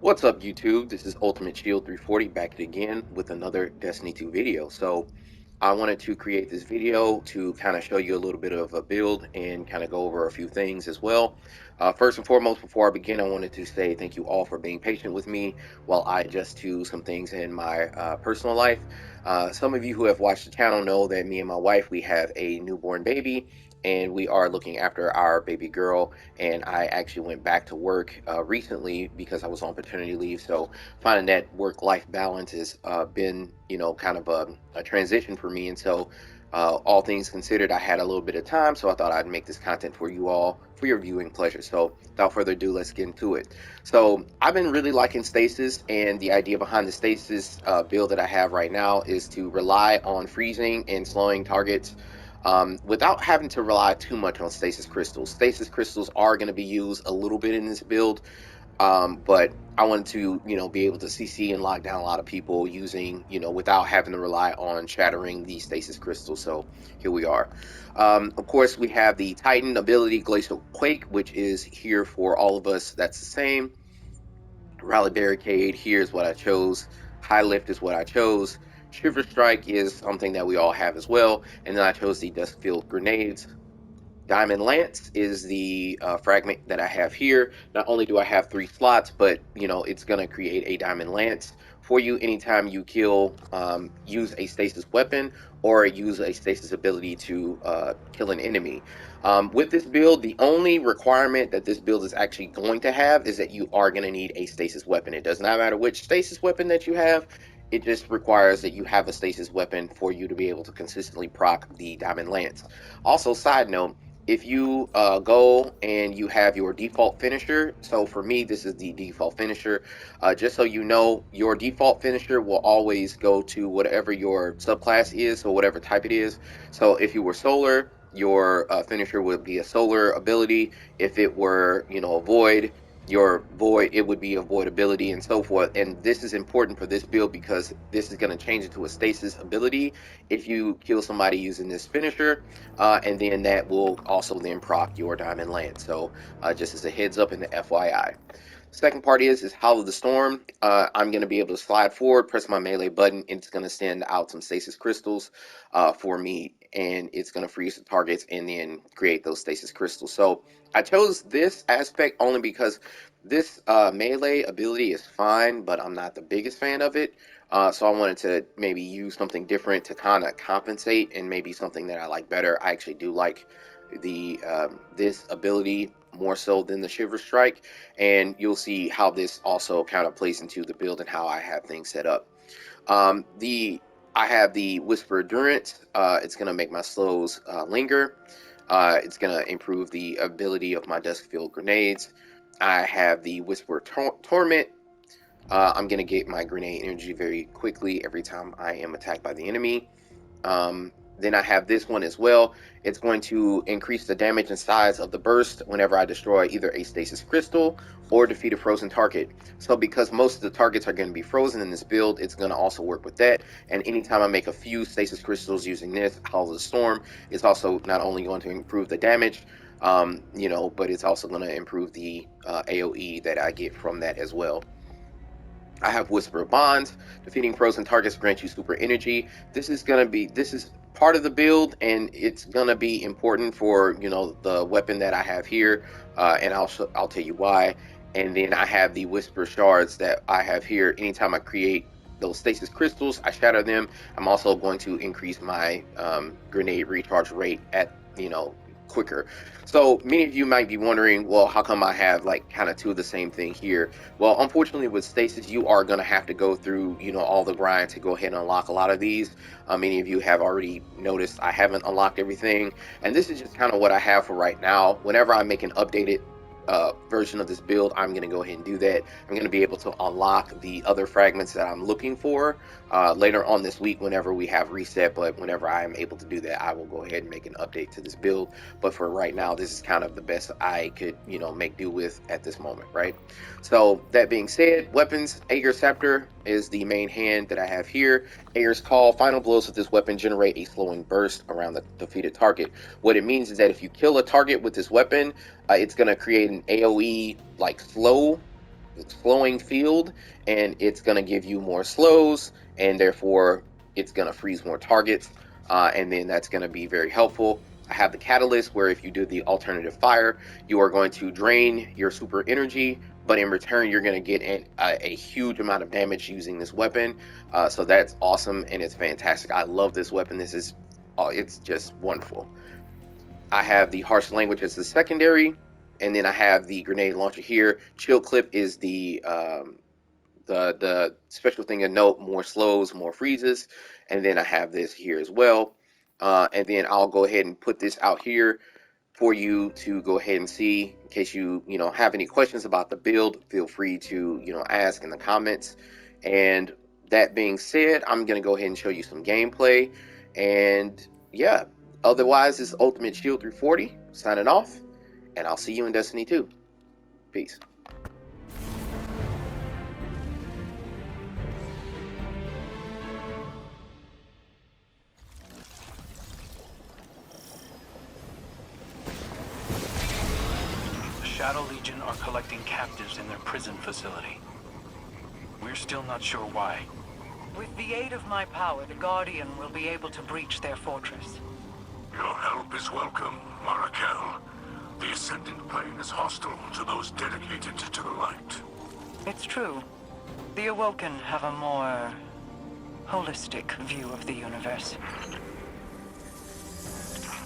What's up, YouTube? This is Ultimate Shield 340 back again with another Destiny 2 video. So I wanted to create this video to kind of show you a little bit of a build and kind of go over a few things as well. First and foremost, before I begin, I wanted to say thank you all for being patient with me while I adjust to some things in my personal life. Some of you who have watched the channel know that me and my wife, we have a newborn baby, and we are looking after our baby girl. And I actually went back to work recently because I was on paternity leave. So finding that work-life balance has been, kind of a transition for me. And so all things considered, I had a little bit of time, so I thought I'd make this content for you all for your viewing pleasure. So without further ado, let's get into it. So I've been really liking Stasis, and the idea behind the Stasis build that I have right now is to rely on freezing and slowing targets without having to rely too much on stasis crystals. Stasis crystals are going to be used a little bit in this build, but I wanted to, be able to CC and lock down a lot of people using, without having to rely on shattering the stasis crystals. So here we are. Of course, we have the Titan ability, Glacial Quake, which is here for all of us. That's the same. Rally Barricade, here's what I chose. High Lift is what I chose. Shiver Strike is something that we all have as well. And then I chose the Dusk Field Grenades. Diamond Lance is the fragment that I have here. Not only do I have 3 slots, but it's going to create a Diamond Lance for you anytime you use a stasis weapon or use a stasis ability to kill an enemy. With this build, the only requirement that this build is actually going to have is that you are going to need a stasis weapon. It does not matter which stasis weapon that you have. It just requires that you have a stasis weapon for you to be able to consistently proc the Diamond Lance. Also, side note, if you go and you have your default finisher, so for me this is the default finisher, just so you know, your default finisher will always go to whatever your subclass is, so whatever type it is. So if you were solar, your finisher would be a solar ability. If it were, a void, your void, it would be a void ability, and so forth. And this is important for this build because this is going to change into a stasis ability if you kill somebody using this finisher, and then that will also then proc your Diamond Lance. So just as a heads up in the FYI. Second part is Howl of the Storm. I'm going to be able to slide forward, press my melee button, and it's going to send out some stasis crystals for me, and it's going to freeze the targets and then create those stasis crystals. So I chose this aspect only because this melee ability is fine, but I'm not the biggest fan of it. So I wanted to maybe use something different to kind of compensate, and maybe something that I like better. I actually do like the this ability more so than the Shiver Strike, and you'll see how this also kind of plays into the build and how I have things set up. I have the Whisper Endurance. It's going to make my slows linger. It's going to improve the ability of my Dusk Field Grenades. I have the Whisper Torment. I'm going to get my grenade energy very quickly every time I am attacked by the enemy. Then I have this one as well. It's going to increase the damage and size of the burst whenever I destroy either a stasis crystal or defeat a frozen target. So because most of the targets are going to be frozen in this build, it's going to also work with that. And anytime I make a few stasis crystals using this, Howl of the Storm, it's also not only going to improve the damage, but it's also going to improve the AoE that I get from that as well. I have Whisper of Bonds. Defeating frozen targets grants you super energy. This is part of the build, and it's gonna be important for the weapon that I have here, and I'll tell you why. And then I have the Whisper Shards that I have here. Anytime I create those stasis crystals, I shatter them. I'm also going to increase my grenade recharge rate at quicker. So many of you might be wondering, well, how come I have like kind of two of the same thing here? Well, unfortunately with Stasis, you are going to have to go through, all the grind to go ahead and unlock a lot of these. Many of you have already noticed I haven't unlocked everything, and this is just kind of what I have for right now. Whenever I make an updated version of this build, I'm going to go ahead and do that. I'm going to be able to unlock the other fragments that I'm looking for later on this week whenever we have reset, but whenever I am able to do that, I will go ahead and make an update to this build. But for right now, this is kind of the best I could make do with at this moment, right? So that being said, weapons, Aegir's Scepter is the main hand that I have here. Aegir's Call. Final blows of this weapon generate a slowing burst around the defeated target. What it means is that if you kill a target with this weapon, it's going to create an AoE like slow slowing field, and it's going to give you more slows, and therefore it's going to freeze more targets, and then that's going to be very helpful. I have the catalyst where if you do the alternative fire, you are going to drain your super energy, but in return you're going to get a huge amount of damage using this weapon. So that's awesome and it's fantastic. I love this weapon. This is it's just wonderful. I have the harsh language as the secondary, and then I have the grenade launcher here. Chill clip is the special thing to note: more slows, more freezes, and then I have this here as well. And then I'll go ahead and put this out here for you to go ahead and see. In case you have any questions about the build, feel free to ask in the comments. And that being said, I'm gonna go ahead and show you some gameplay. And yeah, otherwise, this is Ultimate Shield 340 signing off, and I'll see you in Destiny 2. Peace. Shadow Legion are collecting captives in their prison facility. We're still not sure why. With the aid of my power, the Guardian will be able to breach their fortress. Your help is welcome, Marakel. The Ascendant Plane is hostile to those dedicated to the light. It's true. The Awoken have a more holistic view of the universe.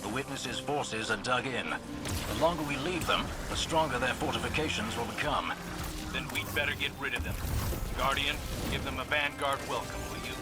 The Witness's forces are dug in. The longer we leave them, the stronger their fortifications will become. Then we'd better get rid of them. Guardian, give them a vanguard welcome, will you?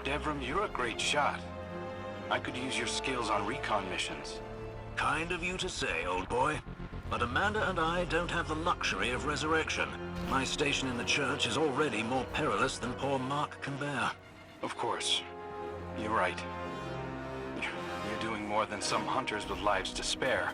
Devram, you're a great shot. I could use your skills on recon missions. Kind of you to say, old boy. But Amanda and I don't have the luxury of resurrection. My station in the church is already more perilous than poor Mark can bear. Of course. You're right. You're doing more than some hunters with lives to spare.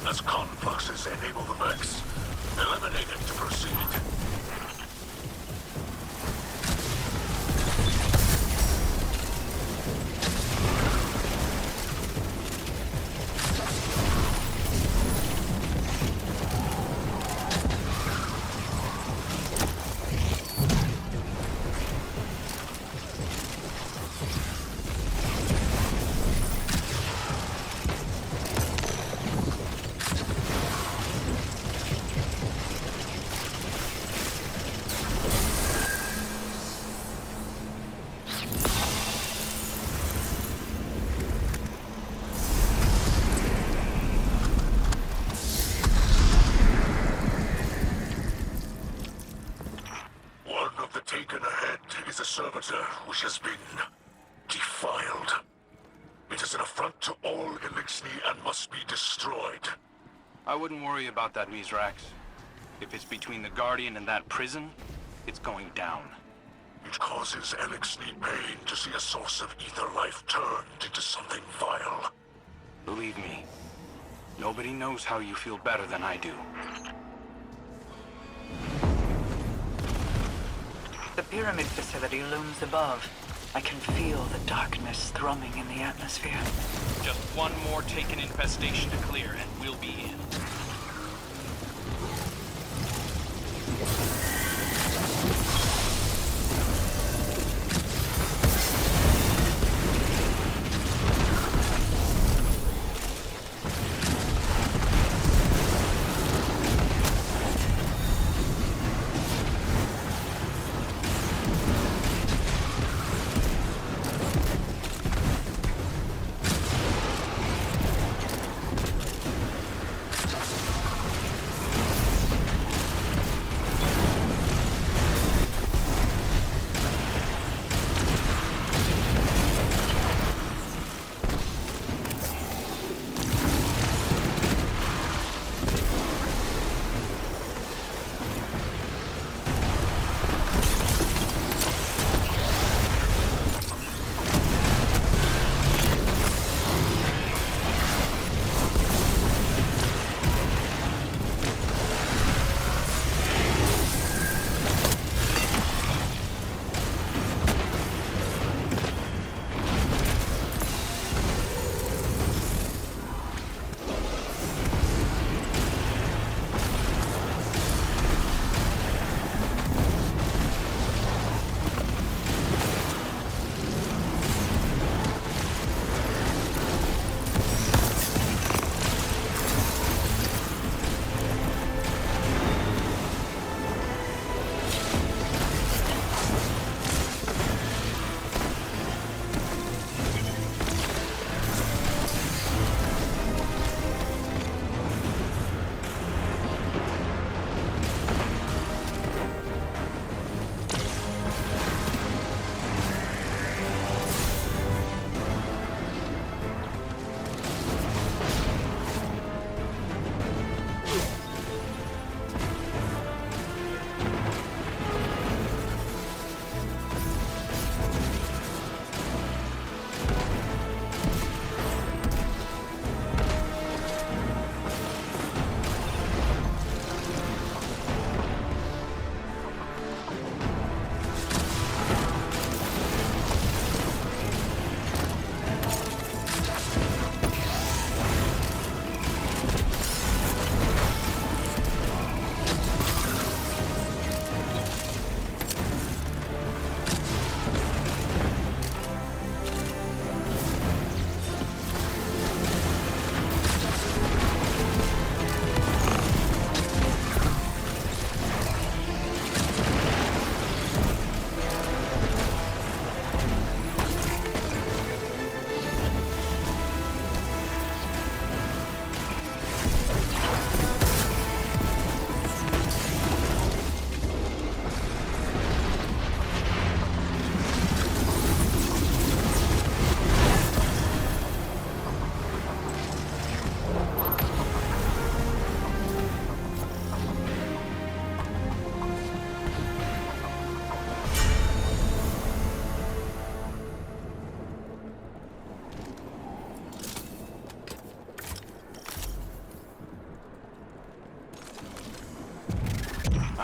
As confluxes enable the Vex. Eliminate it to proceed. Servitor which has been defiled. It is an affront to all Elixni and must be destroyed. I wouldn't worry about that, Mizrax. If it's between the Guardian and that prison, it's going down. It causes Elixni pain to see a source of ether life turned into something vile. Believe me, nobody knows how you feel better than I do. The pyramid facility looms above. I can feel the darkness thrumming in the atmosphere. Just one more Taken infestation to clear, and we'll be in.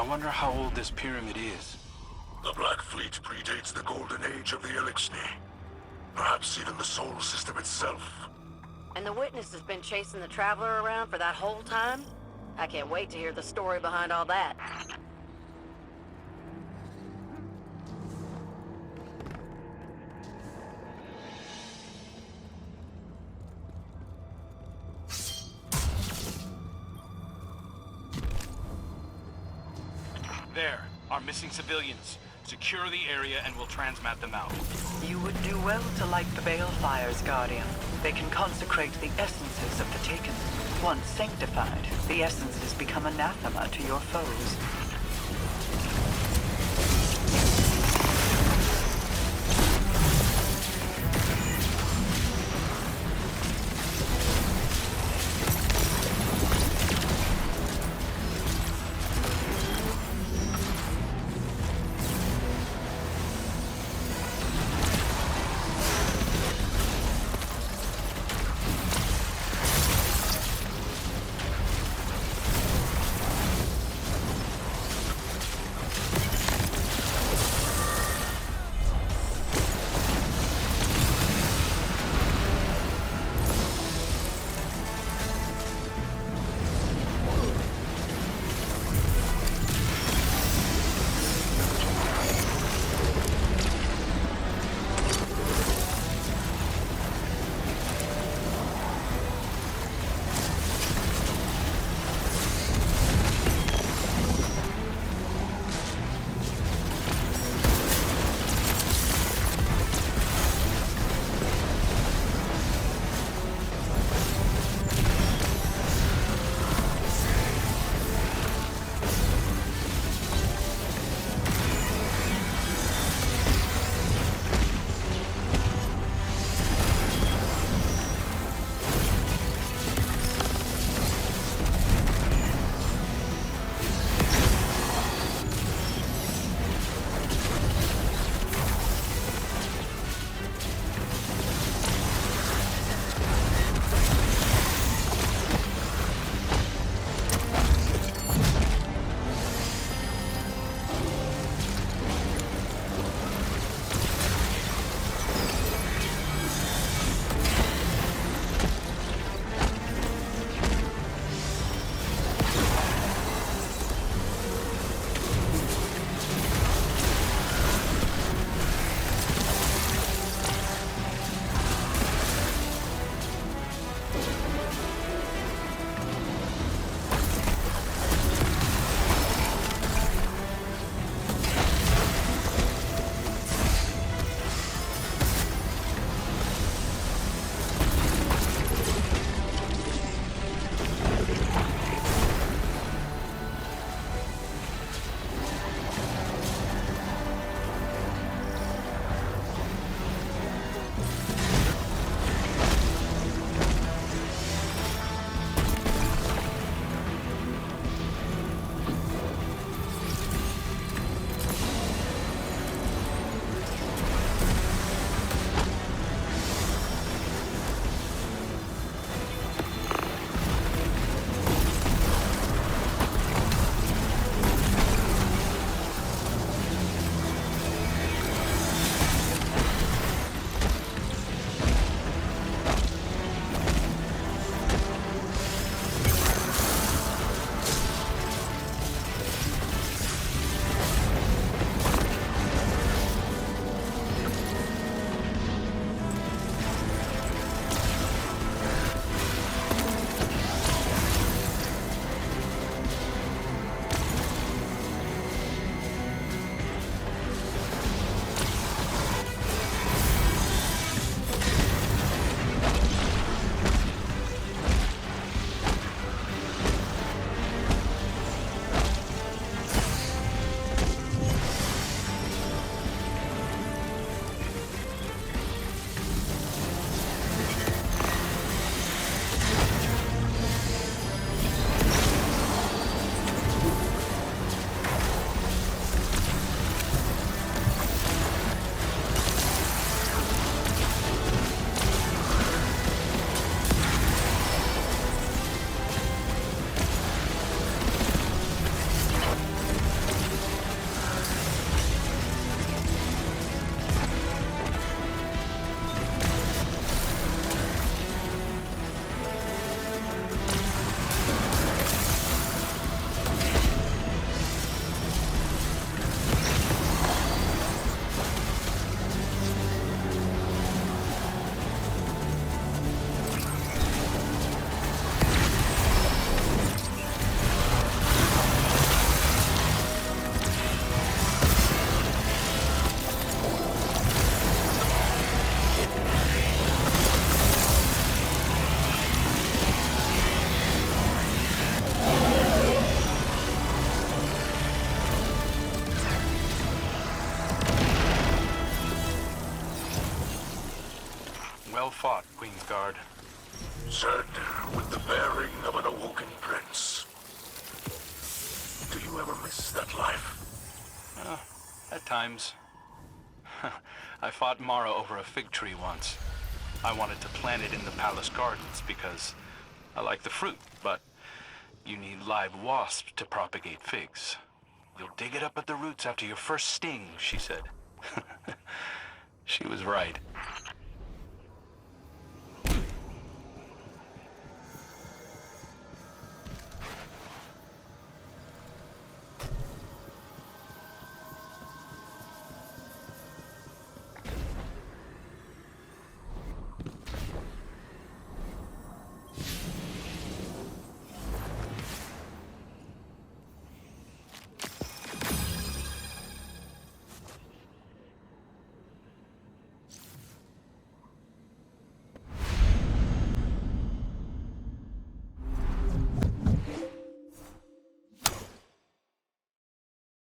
wonder how old this pyramid is. The Black Fleet predates the golden age of the Elixni. Perhaps even the Sol system itself. And the witness has been chasing the Traveler around for that whole time? I can't wait to hear the story behind all that. There, our missing civilians. Secure the area and we'll transmat them out. You would do well to light the balefires, Guardian. They can consecrate the essences of the Taken. Once sanctified, the essences become anathema to your foes. Well fought, Queen's Guard. Said with the bearing of an awoken prince. Do you ever miss that life? At times. I fought Mara over a fig tree once. I wanted to plant it in the palace gardens because I like the fruit, but you need live wasps to propagate figs. You'll dig it up at the roots after your first sting, she said. She was right.